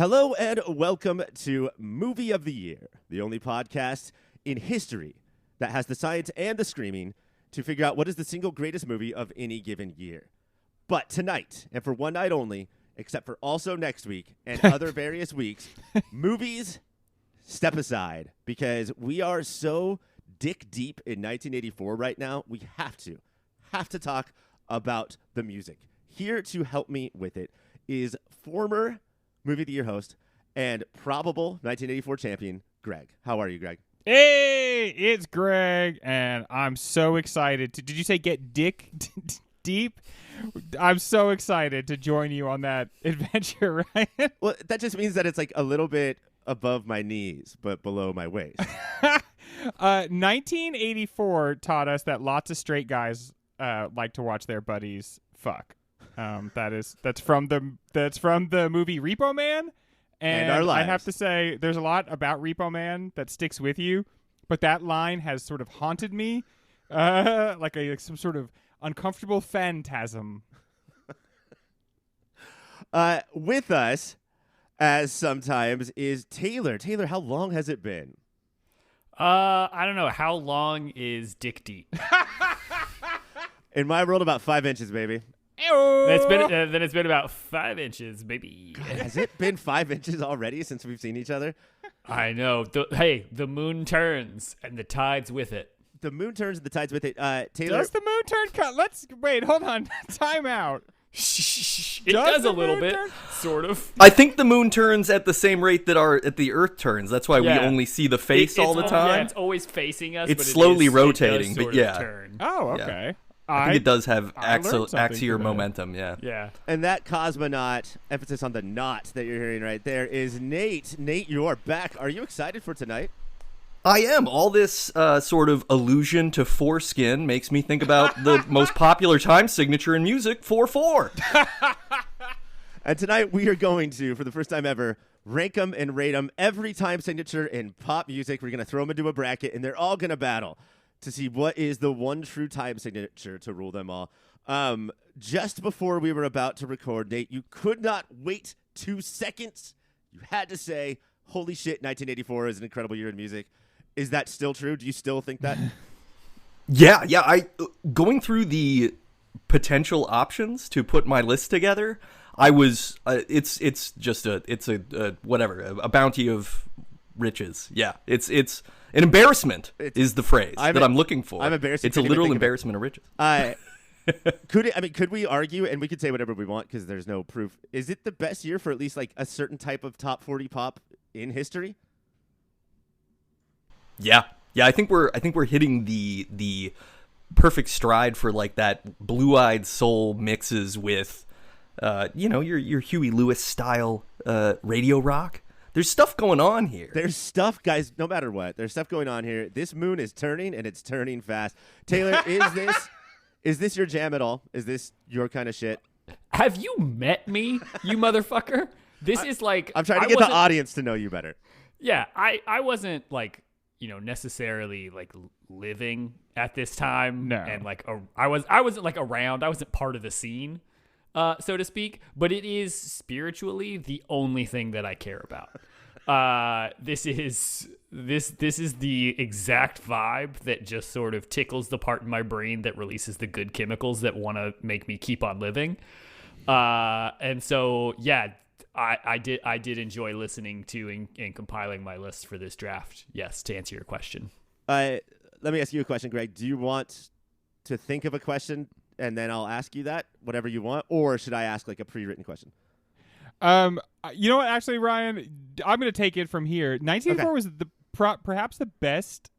Hello and welcome to Movie of the Year, the only podcast in history that has the science and the screaming to figure out what is the single greatest movie of any given year. But tonight, and for one night only, except for also next week and other various weeks, movies step aside because we are so dick deep in 1984 right now. We have to talk about the music. Here to help me with it is former Movie of the Year host and probable 1984 champion, Greg. How are you, Greg? Hey, it's Greg, and I'm so excited to. Did you say get dick deep? I'm so excited to join you on that adventure, Ryan. Well, that just means that it's like a little bit above my knees, but below my waist. 1984 taught us that lots of straight guys like to watch their buddies fuck. That's from the movie Repo Man, and Our Lives. I have to say there's a lot about Repo Man that sticks with you, but that line has sort of haunted me, like some sort of uncomfortable phantasm. With us, as sometimes, is Taylor. Taylor, how long has it been? I don't know. How long is dick deep? In my world, about 5 inches, baby. Then it's been about 5 inches, baby. God, has it been 5 inches already since we've seen each other? I know. The moon turns and the tides with it. The moon turns and the tides with it. Taylor, Does the moon turn? Let's wait. Hold on. Time out. It does a little bit, sort of. I think the moon turns at the same rate that the Earth turns. That's why we only see the face all the time. Yeah, it's always facing us. It's but slowly it rotating, does but sort of turn. Oh, okay. I think it does have I learned something axial today. momentum, yeah. Yeah. and that cosmonaut, emphasis on the knot that you're hearing right there, is Nate. Nate, you're back. Are you excited for tonight? I am. All this sort of allusion to foreskin makes me think about the most popular time signature in music, 4/4. And tonight we are going to, for the first time ever, rank them and rate them every time signature in pop music. We're going to throw them into a bracket, and they're all going to battle to see what is the one true time signature to rule them all. Just before we were about to record, Nate, you could not wait 2 seconds. You had to say, holy shit, 1984 is an incredible year in music. Is that still true? Do you still think that? Yeah. I going through the potential options to put my list together, I was it's just a bounty of riches. Yeah, it's an embarrassment is the phrase that I'm looking for. I'm embarrassed. It's a literal embarrassment of riches. Could we argue, and we could say whatever we want because there's no proof. Is it the best year for at least like a certain type of top 40 pop in history? Yeah. I think we're hitting the perfect stride for like that blue-eyed soul mixes with, your Huey Lewis style radio rock. There's stuff going on here. There's stuff, guys. No matter what, there's stuff going on here. This moon is turning, and it's turning fast. Taylor, is this your jam at all? Is this your kind of shit? Have you met me, you motherfucker? This is like I'm trying to get the audience to know you better. Yeah, I wasn't like necessarily like living at this time. No, and like I wasn't like around. I wasn't part of the scene. So to speak, but it is spiritually the only thing that I care about. This is the exact vibe that just sort of tickles the part in my brain that releases the good chemicals that want to make me keep on living. And so, yeah, I did enjoy listening to and compiling my list for this draft. Yes, to answer your question. Let me ask you a question, Greg. Do you want to think of a question and then I'll ask you that, whatever you want, or should I ask like a pre-written question? You know what? Actually, Ryan, I'm going to take it from here. 1984 was perhaps the best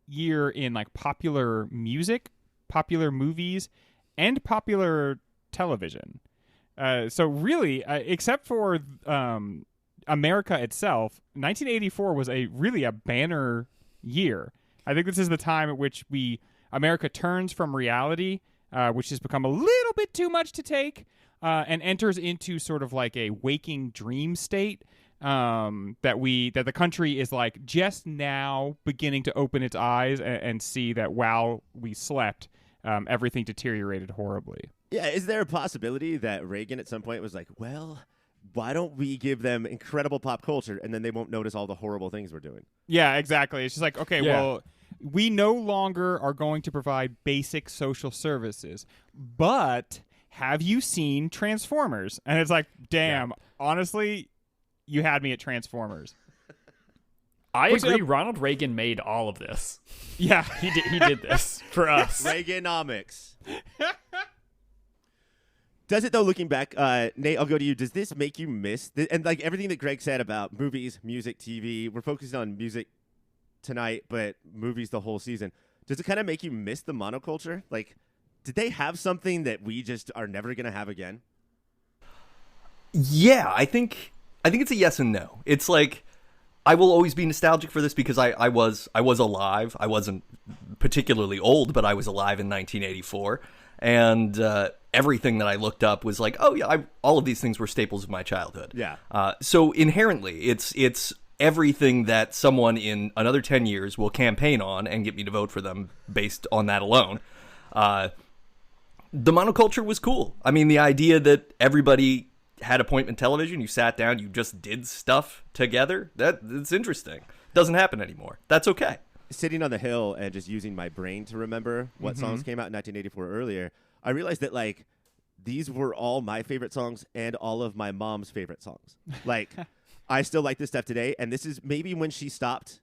year in like popular music, popular movies, and popular television. So really, except for America itself, 1984 was really a banner year. I think this is the time at which America turns from reality, which has become a little bit too much to take, and enters into sort of like a waking dream state that the country is like just now beginning to open its eyes and see that while we slept, everything deteriorated horribly. Yeah, is there a possibility that Reagan at some point was like, well, why don't we give them incredible pop culture and then they won't notice all the horrible things we're doing? Yeah, exactly. It's just like, okay, well, we no longer are going to provide basic social services, but have you seen Transformers? And it's like, damn, honestly, you had me at Transformers. I agree. Ronald Reagan made all of this. Yeah. He did this for us. Reaganomics. Does it, though, looking back, Nate, I'll go to you. Does this make you miss, and like everything that Greg said about movies, music, TV, we're focusing on music tonight, but movies the whole season. Does it kind of make you miss the monoculture? Like, did they have something that we just are never going to have again? Yeah, I think it's a yes and no. It's like, I will always be nostalgic for this because I was alive. I wasn't particularly old, but I was alive in 1984. And everything that I looked up was like, oh yeah, all of these things were staples of my childhood. Yeah. So inherently, it's everything that someone in another 10 years will campaign on and get me to vote for them based on that alone. The monoculture was cool. I mean, the idea that everybody had appointment television, you sat down, you just did stuff together, that's interesting. Doesn't happen anymore. That's okay. Sitting on the hill and just using my brain to remember what songs came out in 1984 earlier, I realized that, like, these were all my favorite songs and all of my mom's favorite songs. Like, I still like this stuff today, and this is maybe when she stopped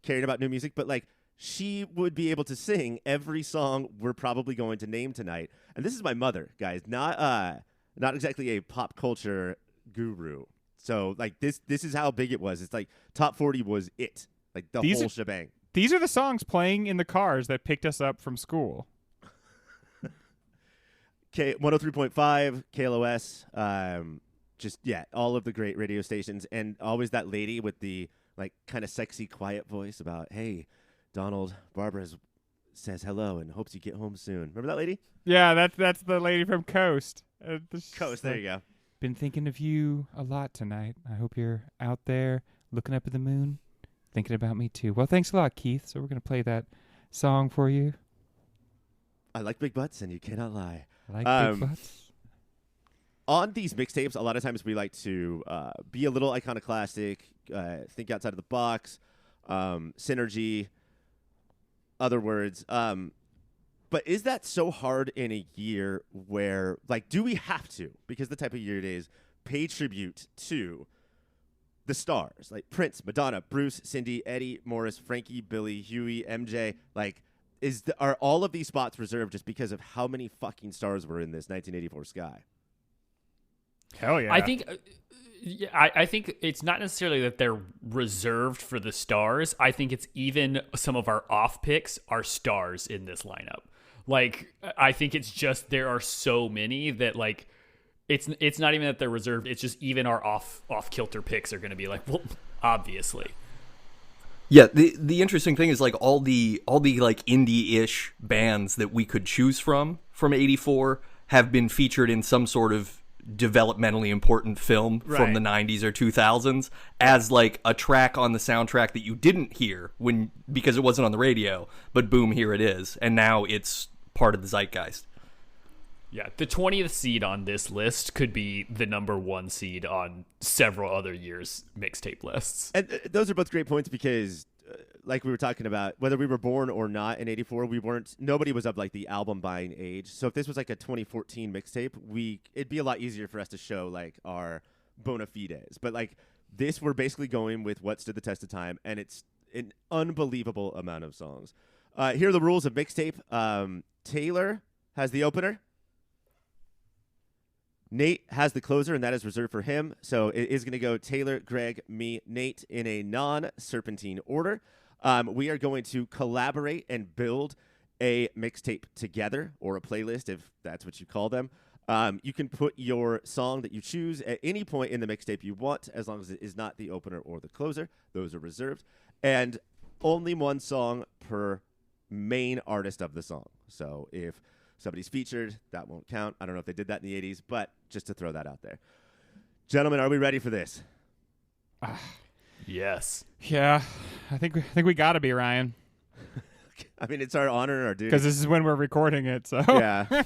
caring about new music, but, like, she would be able to sing every song we're probably going to name tonight. And this is my mother, guys, not exactly a pop culture guru. So, like, this is how big it was. It's like Top 40 was it, like the whole shebang. These are the songs playing in the cars that picked us up from school. 103.5, KLOS, all of the great radio stations, and always that lady with the, like, kind of sexy, quiet voice about, hey, Donald, Barbara says hello and hopes you get home soon. Remember that lady? Yeah, that's the lady from Coast. Coast, there you go. Been thinking of you a lot tonight. I hope you're out there looking up at the moon, thinking about me too. Well, thanks a lot, Keith. So we're going to play that song for you. I like big butts, and you cannot lie. I like big butts. On these mixtapes, a lot of times we like to be a little iconoclastic, think outside of the box, synergy, other words. But is that so hard in a year where, like, do we have to, because the type of year it is, pay tribute to the stars, like Prince, Madonna, Bruce, Cindy, Eddie, Morris, Frankie, Billy, Huey, MJ? Like, are all of these spots reserved just because of how many fucking stars were in this 1984 sky? Hell yeah. I think I think it's not necessarily that they're reserved for the stars. I think it's even some of our off picks are stars in this lineup. Like, I think it's just there are so many that, like, it's not even that they're reserved. It's just even our off kilter picks are going to be like, well, obviously. Yeah, the interesting thing is, like, all the like indie-ish bands that we could choose from '84 have been featured in some sort of developmentally important film from the 90s or 2000s as, like, a track on the soundtrack that you didn't hear because it wasn't on the radio, but boom, here it is, and now it's part of the zeitgeist. Yeah, the 20th seed on this list could be the number 1 seed on several other years' mixtape lists. And those are both great points because, like we were talking about, whether we were born or not in '84, nobody was of, like, the album buying age. So if this was like a 2014 mixtape, it'd be a lot easier for us to show, like, our bona fides. But, like, this, we're basically going with what stood the test of time, and it's an unbelievable amount of songs. Here are the rules of mixtape. Taylor has the opener. Nate has the closer, and that is reserved for him. So it is going to go Taylor, Greg, me, Nate in a non-serpentine order. We are going to collaborate and build a mixtape together, or a playlist, if that's what you call them. You can put your song that you choose at any point in the mixtape you want, as long as it is not the opener or the closer. Those are reserved. And only one song per main artist of the song. So if somebody's featured, that won't count. I don't know if they did that in the 80s, but just to throw that out there. Gentlemen, are we ready for this? Yes. Yeah, I think we got to be, Ryan. I mean, it's our honor and our duty. Because this is when we're recording it, so. Yeah.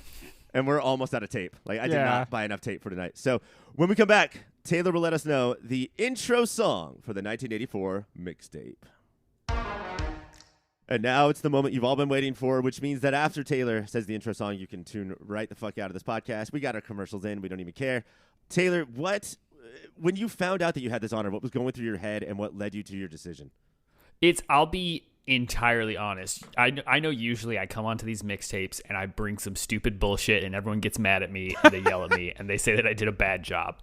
And we're almost out of tape. Like, I did not buy enough tape for tonight. So when we come back, Taylor will let us know the intro song for the 1984 mixtape. And now it's the moment you've all been waiting for, which means that after Taylor says the intro song, you can tune right the fuck out of this podcast. We got our commercials in. We don't even care. Taylor, when you found out that you had this honor, what was going through your head and what led you to your decision? I'll be entirely honest. I know usually I come onto these mixtapes and I bring some stupid bullshit and everyone gets mad at me and they yell at me and they say that I did a bad job.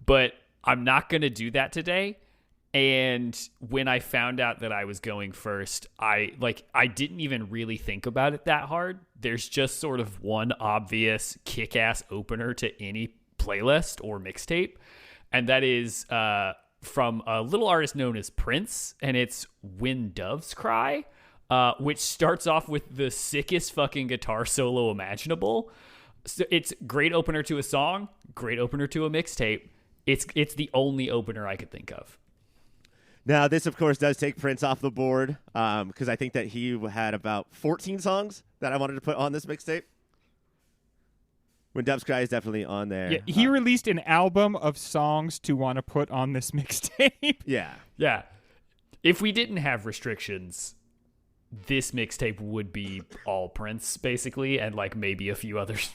But I'm not going to do that today. And when I found out that I was going first, I didn't even really think about it that hard. There's just sort of one obvious kick-ass opener to any playlist or mixtape, and that is from a little artist known as Prince, and it's When Doves Cry, which starts off with the sickest fucking guitar solo imaginable. So it's great opener to a song, great opener to a mixtape. It's the only opener I could think of. Now, this, of course, does take Prince off the board because I think that he had about 14 songs that I wanted to put on this mixtape. When Doves Cry is definitely on there. Yeah, he released an album of songs to want to put on this mixtape. Yeah. Yeah. If we didn't have restrictions, this mixtape would be all Prince, basically, and like maybe a few others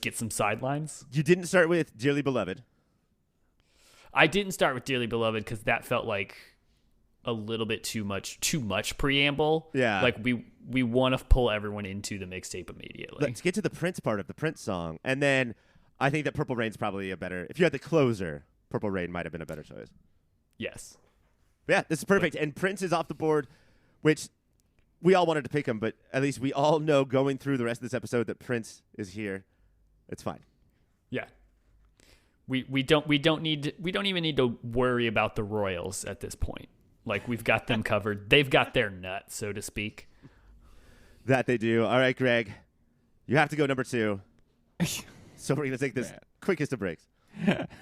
get some sidelines. You didn't start with Dearly Beloved. I didn't start with Dearly Beloved because that felt like a little bit too much preamble. Yeah. Like we want to pull everyone into the mixtape immediately. Let's get to the Prince part of the Prince song. And then I think that Purple Rain's probably a better, if you had the closer, Purple Rain might have been a better choice. Yes. Yeah, this is perfect. And Prince is off the board, which we all wanted to pick him, but at least we all know going through the rest of this episode that Prince is here. It's fine. Yeah. We don't even need to worry about the Royals at this point. Like we've got them covered. They've got their nut, so to speak. That they do. All right, Greg, you have to go number 2. So we're gonna take this quickest of breaks.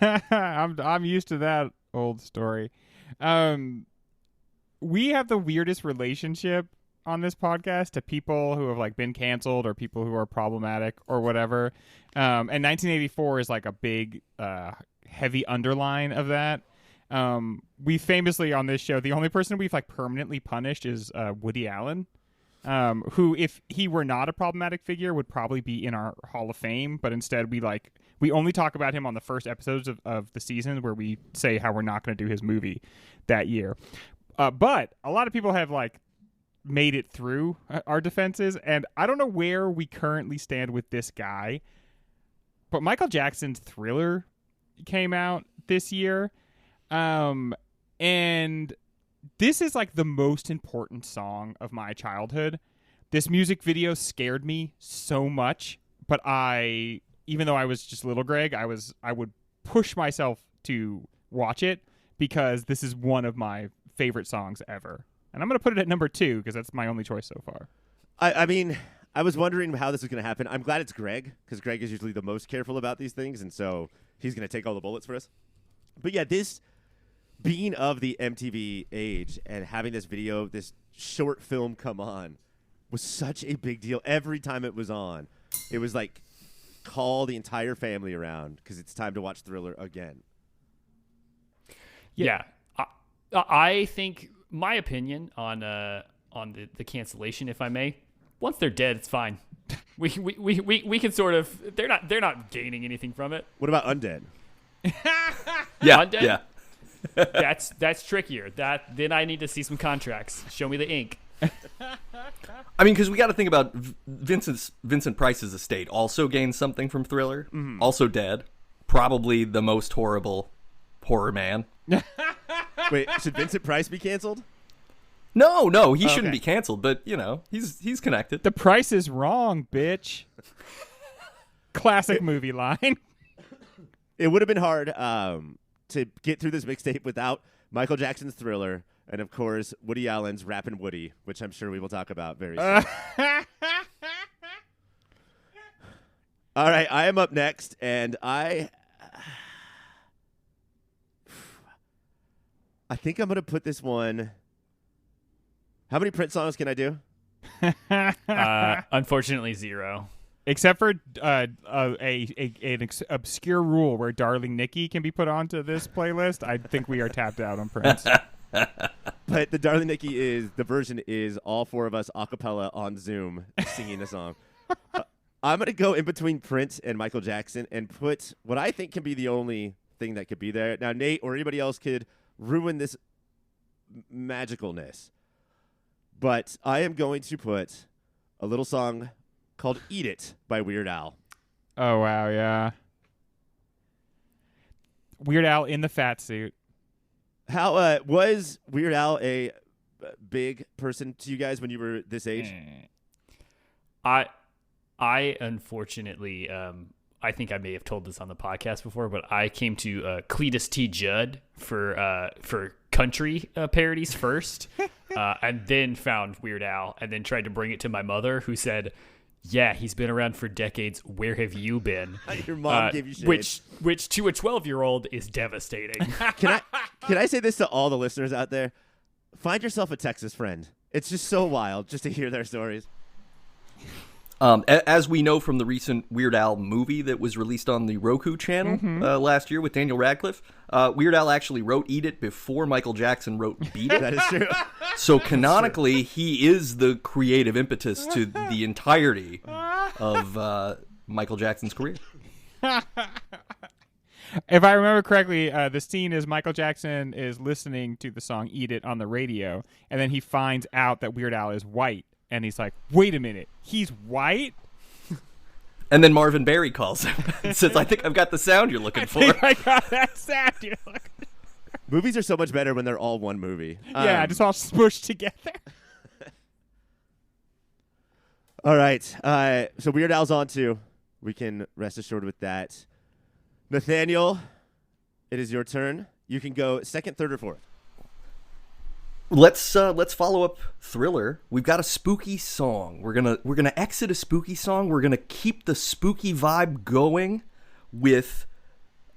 I'm used to that old story. We have the weirdest relationship on this podcast to people who have like been canceled or people who are problematic or whatever. And 1984 is like a big, heavy underline of that. We famously on this show, the only person we've like permanently punished is Woody Allen, who, if he were not a problematic figure, would probably be in our Hall of Fame. But instead, we only talk about him on the first episodes of the season where we say how we're not going to do his movie that year. But a lot of people have like made it through our defenses, and I don't know where we currently stand with this guy, but Michael Jackson's Thriller came out this year, and this is like the most important song of my childhood. This music video scared me so much, but even though I was just little Greg, I would push myself to watch it because this is one of my favorite songs ever. And I'm going to put it at number 2 because that's my only choice so far. I mean, I was wondering how this was going to happen. I'm glad it's Greg because Greg is usually the most careful about these things, and so he's going to take all the bullets for us. But yeah, this being of the MTV age and having this video, this short film come on was such a big deal. Every time it was on, it was like call the entire family around because it's time to watch Thriller again. Yeah. I think my opinion on the cancellation, if I may, once they're dead, it's fine. We can sort of they're not gaining anything from it. What about Undead? Yeah, Undead? Yeah. That's trickier. Then I need to see some contracts. Show me the ink. I mean, because we got to think about Vincent Price's estate also gained something from Thriller. Mm-hmm. Also dead. Probably the most horrible horror man. Wait, should Vincent Price be canceled? No, he shouldn't be canceled. But you know, he's connected. The price is wrong, bitch. Classic movie line. It would have been hard to get through this mixtape without Michael Jackson's Thriller and, of course, Woody Allen's Rappin' Woody, which I'm sure we will talk about very soon. All right, I am up next, and I think I'm going to put this one. How many Prince songs can I do? Unfortunately, 0. Except for an obscure rule where Darling Nikki can be put onto this playlist, I think we are tapped out on Prince. But the Darling Nikki the version is all four of us a cappella on Zoom singing the song. I'm going to go in between Prince and Michael Jackson and put what I think can be the only thing that could be there. Now, Nate or anybody else could ruin this magicalness. But I am going to put a little song called Eat It by Weird Al. Oh, wow, yeah. Weird Al in the fat suit. How was Weird Al a big person to you guys when you were this age? I unfortunately, I think I may have told this on the podcast before, but I came to Cletus T. Judd for country parodies first, and then found Weird Al, and then tried to bring it to my mother, who said, "Yeah, he's been around for decades. Where have you been?" Your mom gave you shade. Which to a 12-year-old is devastating. Can I say this to all the listeners out there? Find yourself a Texas friend. It's just so wild just to hear their stories. As we know from the recent Weird Al movie that was released on the Roku channel last year with Daniel Radcliff, Weird Al actually wrote Eat It before Michael Jackson wrote Beat It. That is true. So canonically, he is the creative impetus to the entirety of Michael Jackson's career. If I remember correctly, the scene is Michael Jackson is listening to the song Eat It on the radio, and then he finds out that Weird Al is white. And he's like, wait a minute, he's white? And then Marvin Berry calls him and says, I think I've got the sound you're looking for. I got that sound you're looking for. Movies are so much better when they're all one movie. Yeah, just all smushed together. All right. So Weird Al's on too. We can rest assured with that. Nathaniel, it is your turn. You can go second, third, or fourth. Let's follow up Thriller. We've got a spooky song. We're gonna exit a spooky song. We're gonna keep the spooky vibe going with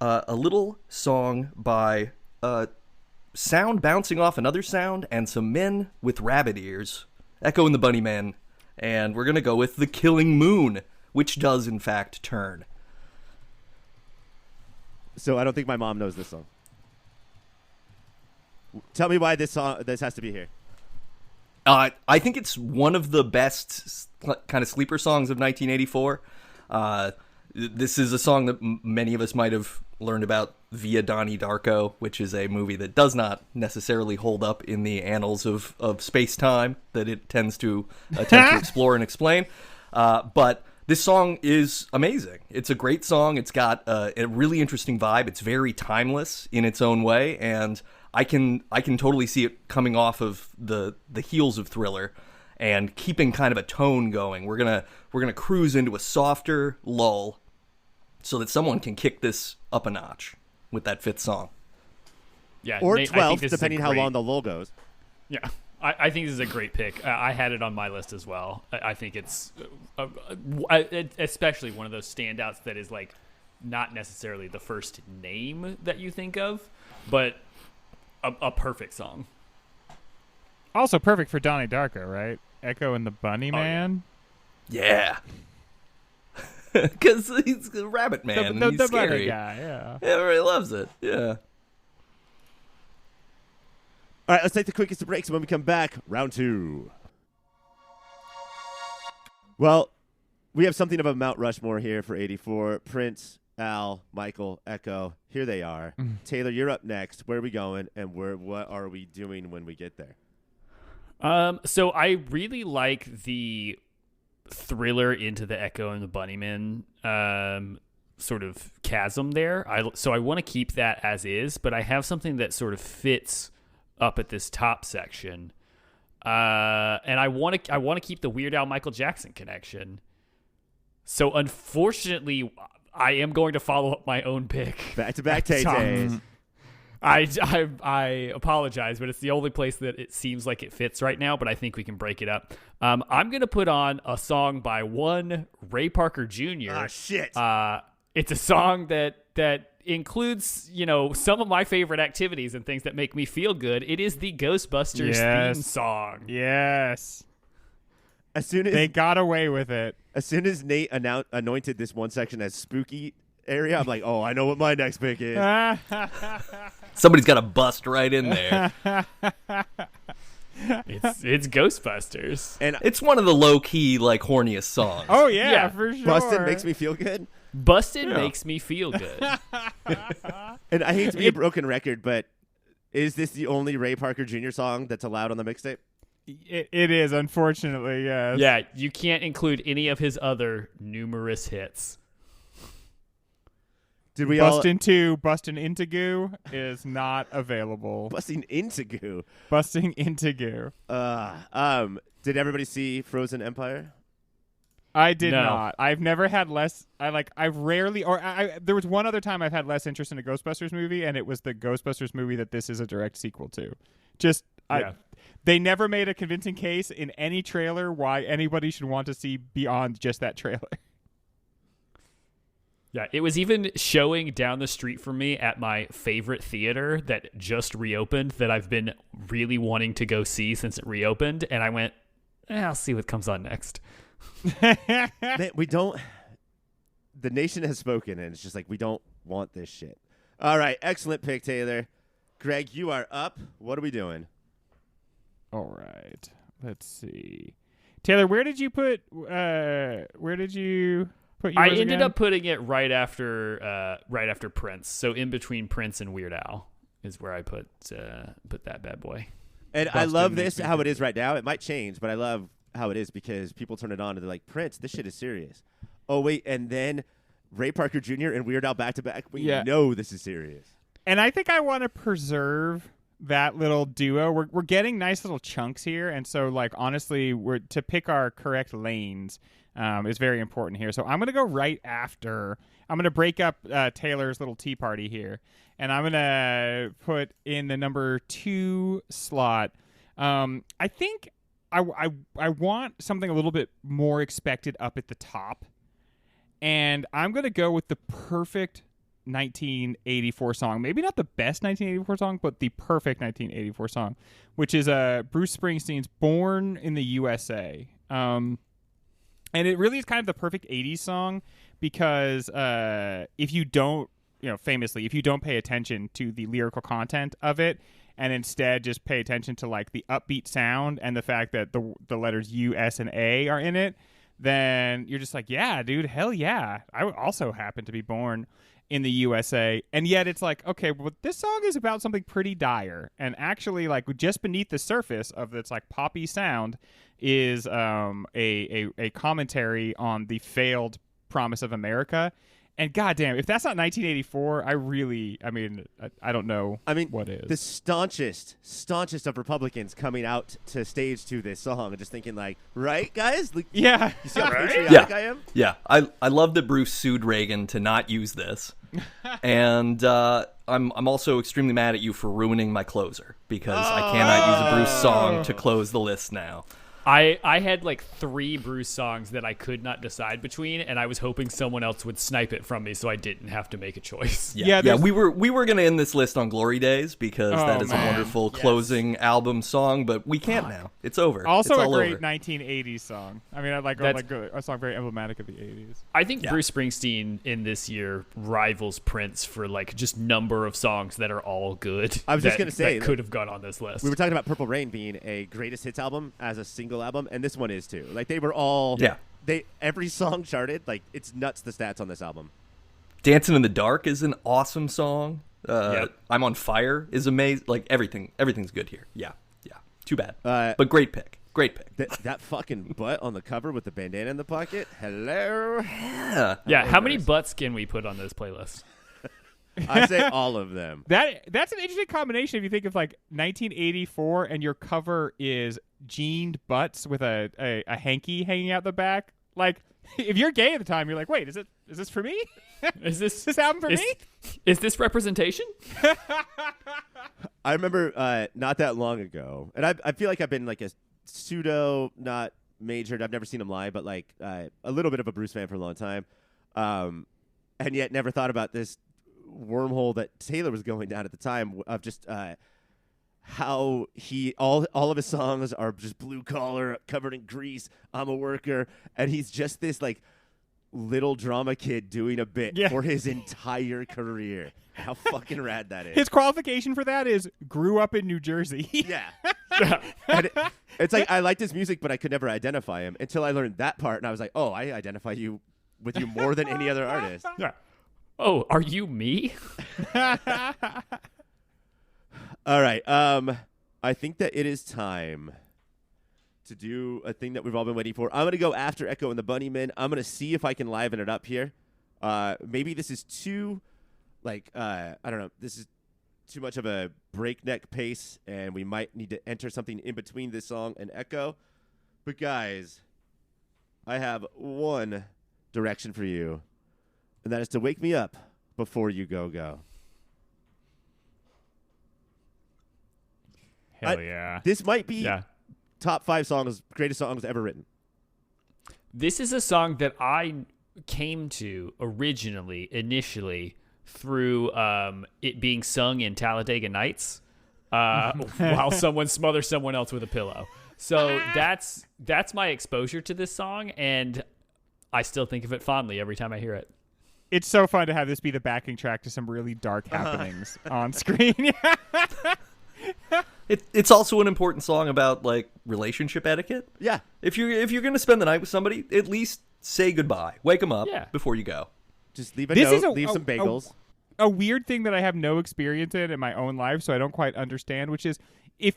a little song by sound bouncing off another sound and some men with rabbit ears, Echo and the Bunnymen, and we're gonna go with The Killing Moon, which does in fact turn. So I don't think my mom knows this song. Tell me why this has to be here. I think it's one of the best kind of sleeper songs of 1984. This is a song that many of us might have learned about via Donnie Darko, which is a movie that does not necessarily hold up in the annals of space-time that it tends to attempt to explore and explain. But this song is amazing. It's a great song. It's got a really interesting vibe. It's very timeless in its own way, and I can totally see it coming off of the heels of Thriller and keeping kind of a tone going. We're gonna cruise into a softer lull so that someone can kick this up a notch with that fifth song. Yeah, or Nate, 12, depending how long the lull goes. Yeah, I think this is a great pick. I had it on my list as well. I think it's especially one of those standouts that is like not necessarily the first name that you think of, but a perfect song. Also perfect for Donnie Darko, right? Echo and the Bunnyman. Yeah. Because he's a rabbit man. The he's scary. bunny guy, yeah. Everybody loves it. Yeah. All right, let's take the quickest of breaks. When we come back, round two. Well, we have something of a Mount Rushmore here for 84. Prince, Al, Michael, Echo. Here they are. Taylor, you're up next. Where are we going, and what are we doing when we get there? So I really like the Thriller into the Echo and the Bunnymen sort of chasm there. So I want to keep that as is, but I have something that sort of fits up at this top section, and I want to keep the Weird Al Michael Jackson connection. So unfortunately, I am going to follow up my own pick. Back to back Tay-Tays. I apologize, but it's the only place that it seems like it fits right now, but I think we can break it up. I'm going to put on a song by one Ray Parker Jr. Ah, shit. It's a song that includes, some of my favorite activities and things that make me feel good. It is the Ghostbusters theme song. Yes. As soon as They got away with it. As soon as Nate anointed this one section as spooky area, I'm like, oh, I know what my next pick is. Somebody's got to bust right in there. It's Ghostbusters. And It's one of the low-key, like, horniest songs. Oh, yeah, Yeah. for sure. Busted makes me feel good. Busted makes me feel good. And I hate to be a broken record, but is this the only Ray Parker Jr. song that's allowed on the mixtape? It is, unfortunately, yes. Yeah, you can't include any of his other numerous hits. Did we Bustin' Into Goo is not available. busting into goo? Busting Into Goo. Did everybody see Frozen Empire? I did No. not. I've never had less. I've rarely, or there was one other time I've had less interest in a Ghostbusters movie, and it was the Ghostbusters movie that this is a direct sequel to. They never made a convincing case in any trailer why anybody should want to see beyond just that trailer. Yeah, it was even showing down the street from me at my favorite theater that just reopened that I've been really wanting to go see since it reopened. And I went, I'll see what comes on next. Man, we don't. The nation has spoken, and it's just like, we don't want this shit. All right, excellent pick, Taylor. Greg, you are up. What are we doing? All right. Let's see. Taylor, where did you put yours I ended again? up putting it right after Prince. So in between Prince and Weird Al is where I put that bad boy. And I Busted love makes this, me how think. it is right now. It might change, but I love how it is because people turn it on and they're like, Prince, this shit is serious. Oh, wait, and then Ray Parker Jr. and Weird Al back-to-back. We know this is serious. And I think I want to preserve that little duo. We're getting nice little chunks here, and so like honestly, we're to pick our correct lanes is very important here. So I'm gonna go right after. I'm gonna break up Taylor's little tea party here, and I'm gonna put in the number 2 slot. I think I want something a little bit more expected up at the top, and I'm gonna go with the perfect 1984 song. Maybe not the best 1984 song, but the perfect 1984 song, which is Bruce Springsteen's "Born in the USA." And it really is kind of the perfect 80s song because if you don't, famously, if you don't pay attention to the lyrical content of it and instead just pay attention to like the upbeat sound and the fact that the letters U, S, and A are in it, then you're just like, yeah, dude, hell yeah. I also happen to be born in the USA. And yet it's like, okay, well, this song is about something pretty dire. And actually, like, just beneath the surface of its like poppy sound is a commentary on the failed promise of America. And goddamn, if that's not 1984, I don't know what is. The staunchest of Republicans coming out to stage to this song and just thinking like, right, guys? Like, yeah. You see how Right? patriotic I am? Yeah, I love that Bruce sued Reagan to not use this, and I'm also extremely mad at you for ruining my closer because I cannot use a Bruce song to close the list now. I had like 3 Bruce songs that I could not decide between, and I was hoping someone else would snipe it from me so I didn't have to make a choice. Yeah, we were gonna end this list on Glory Days because that is a wonderful closing album song, but we can't now. It's over. Also it's a all great over. 1980s song. I mean, a song very emblematic of the 80s. I think Bruce Springsteen in this year rivals Prince for like just number of songs that are all good. I was just gonna say that could have gone on this list. We were talking about Purple Rain being a greatest hits album as a single album, and this one is too. Like they were all every song charted. Like it's nuts the stats on this album. Dancing in the Dark is an awesome song. I'm on Fire is amazing. Like everything's good here. Yeah. Too bad. But great pick. That fucking butt on the cover with the bandana in the pocket. Hello. Yeah. How many butts can we put on this playlist? I say all of them. That's an interesting combination if you think of like 1984 and your cover is jeaned butts with a hanky hanging out the back. Like if you're gay at the time, you're like, wait, is this for me? Is this album for me? Is this representation? I remember not that long ago, and I feel like I've been like a pseudo not majored. I've never seen him live, but like a little bit of a Bruce fan for a long time, and yet never thought about this wormhole that Taylor was going down at the time of just how he all of his songs are just blue collar, covered in grease. I'm a worker, and he's just this like little drama kid doing a bit for his entire career. How fucking rad that is. His qualification for that is grew up in New Jersey. Yeah. And it's like I liked his music, but I could never identify him until I learned that part, and I was like, oh, I identify with you more than any other artist. Yeah. Oh, are you me? All right. I think that it is time to do a thing that we've all been waiting for. I'm going to go after Echo and the Bunnymen. I'm going to see if I can liven it up here. Maybe this is too, I don't know. This is too much of a breakneck pace, and we might need to enter something in between this song and Echo. But, guys, I have one direction for you, and that is to wake me up before you go. Hell yeah. This might be top 5 songs, greatest songs ever written. This is a song that I came to initially through it being sung in Talladega Nights while someone smothers someone else with a pillow. So that's my exposure to this song, and I still think of it fondly every time I hear it. It's so fun to have this be the backing track to some really dark happenings on screen. It's also an important song about like relationship etiquette. Yeah. If you're gonna spend the night with somebody, at least say goodbye. Wake them up before you go. Just leave a note. Leave some bagels. A weird thing that I have no experience in my own life, so I don't quite understand, which is if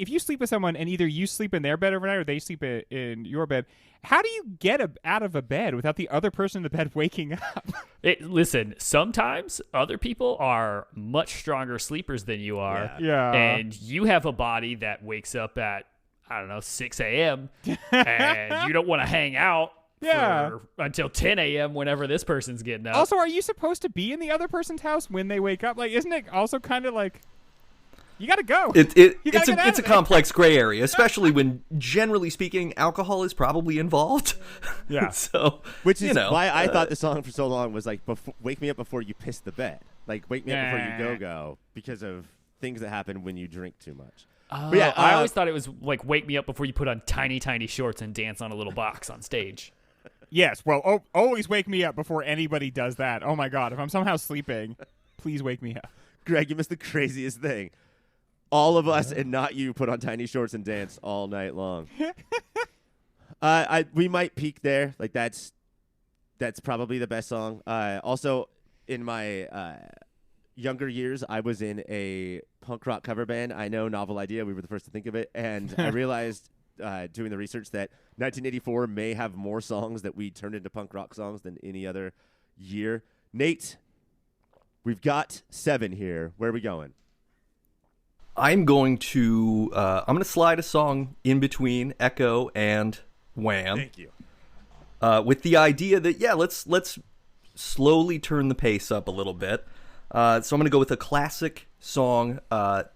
you sleep with someone and either you sleep in their bed overnight or they sleep in your bed, how do you get out of a bed without the other person in the bed waking up? Listen, sometimes other people are much stronger sleepers than you are. Yeah. And you have a body that wakes up at, 6 a.m. and you don't want to hang out until 10 a.m. whenever this person's getting up. Also, are you supposed to be in the other person's house when they wake up? Like, isn't it also kind of like... You gotta go. It's a complex gray area, especially when, generally speaking, alcohol is probably involved. Yeah. So, which is why I thought the song for so long was like, "Wake me up before you piss the bed." Like, wake me up before you go, because of things that happen when you drink too much. But yeah, I always thought it was like, "Wake me up before you put on tiny, tiny shorts and dance on a little box on stage." Yes. Well, always wake me up before anybody does that. Oh my God! If I'm somehow sleeping, please wake me up. Greg, you missed the craziest thing. All of us and not you put on tiny shorts and dance all night long. We might peak there. Like that's probably the best song. Also, in my younger years, I was in a punk rock cover band. I know, novel idea. We were the first to think of it, and I realized doing the research that 1984 may have more songs that we turned into punk rock songs than any other year. Nate, we've got 7 here. Where are we going? I'm going to slide a song in between Echo and Wham. Thank you. With the idea that let's slowly turn the pace up a little bit. So I'm going to go with a classic song,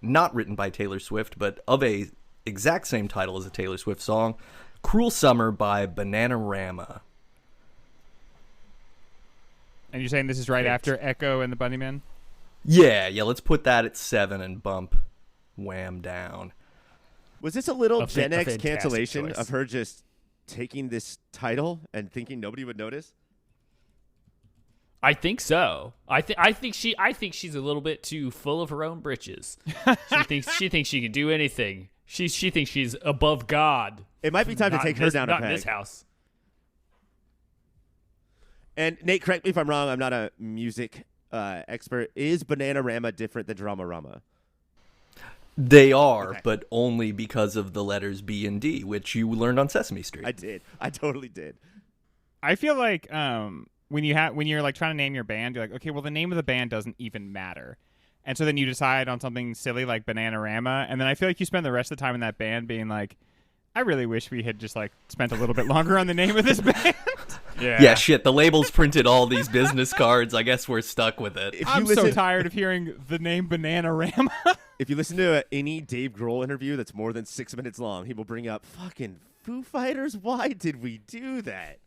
not written by Taylor Swift, but of a exact same title as a Taylor Swift song, "Cruel Summer" by Bananarama. And you're saying this is right after Echo and the Bunnymen? Yeah. Let's put that at 7 and bump Wham down. Was this a little Gen X fantastic cancellation choice. of her just taking this title and thinking nobody would notice? I think so. I think she's a little bit too full of her own britches. She thinks she can do anything. She thinks she's above God. It might be time to take her down a not peg. in this house. And Nate, correct me if I'm wrong. I'm not a music expert. Is Bananarama different than Dramarama? They are, Okay. but only because of the letters B and D, which you learned on Sesame Street. I did. I totally did. I feel like when you're like trying to name your band, you're like, okay, well the name of the band doesn't even matter, and so then you decide on something silly like Bananarama, and then I feel like you spend the rest of the time in that band being like, I really wish we had just like spent a little bit longer on the name of this band. Yeah, shit. The labels printed all these business cards. I guess we're stuck with it. I'm so tired of hearing the name Bananarama. If you listen to any Dave Grohl interview that's more than 6 minutes long, he will bring up fucking Foo Fighters. Why did we do that?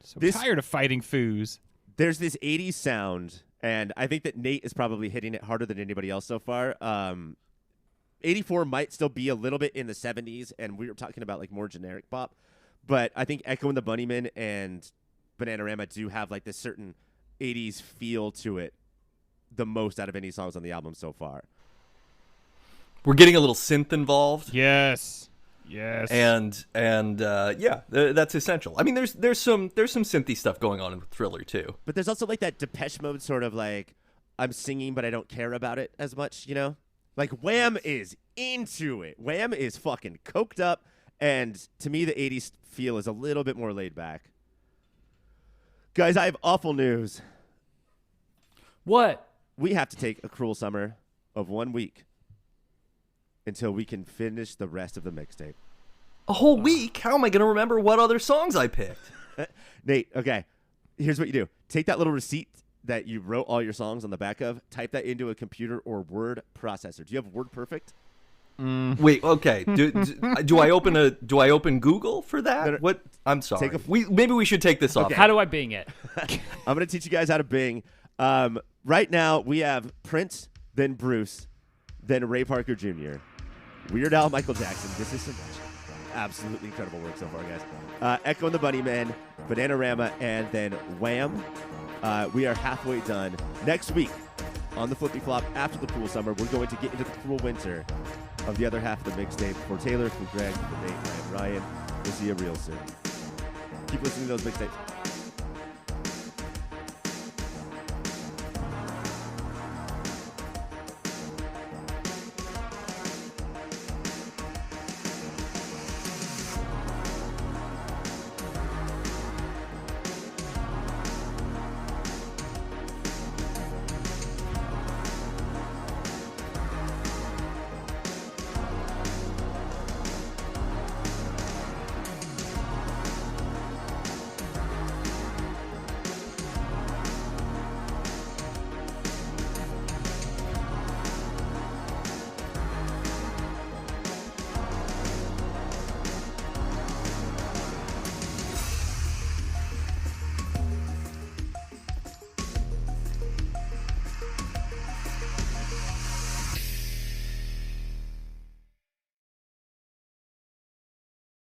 So tired of fighting foos. There's this 80s sound, And I think that Nate is probably hitting it harder than anybody else so far. 84 might still be a little bit in the 70s, and we were talking about like more generic pop. But I think Echo and the Bunnymen and Bananarama do have like this certain 80s feel to it the most out of any songs on the album so far. We're getting a little synth involved. Yes. And that's essential. I mean, there's some synthy stuff going on in Thriller too. But there's also like that Depeche Mode sort of like, I'm singing but I don't care about it as much, you know? Like Wham is into it. Wham is fucking coked up, and to me the 80s feel is a little bit more laid back. Guys, I have awful news. What? We have to take a cruel summer of 1 week until we can finish the rest of the mixtape. A whole week? How am I going to remember what other songs I picked? Nate, okay, here's what you do. Take that little receipt that you wrote all your songs on the back of, type that into a computer or word processor. Do you have WordPerfect? Wait, okay. Do I open Google for that? No. What? I'm sorry. Take maybe we should take this off. How do I Bing it? I'm going to teach you guys how to Bing. Right now, we have Prince, then Bruce, then Ray Parker Jr., Weird Al, Michael Jackson. This is some absolutely incredible work so far, guys. Echo and the Bunnymen, Bananarama, and then Wham. We are halfway done. Next week, on the Flippy Flop, after the cool summer, we're going to get into the cruel winter of the other half of the mixtape. For Taylor, for Greg, for Nate, and Ryan, we'll see you real soon. Keep listening to those mixtapes.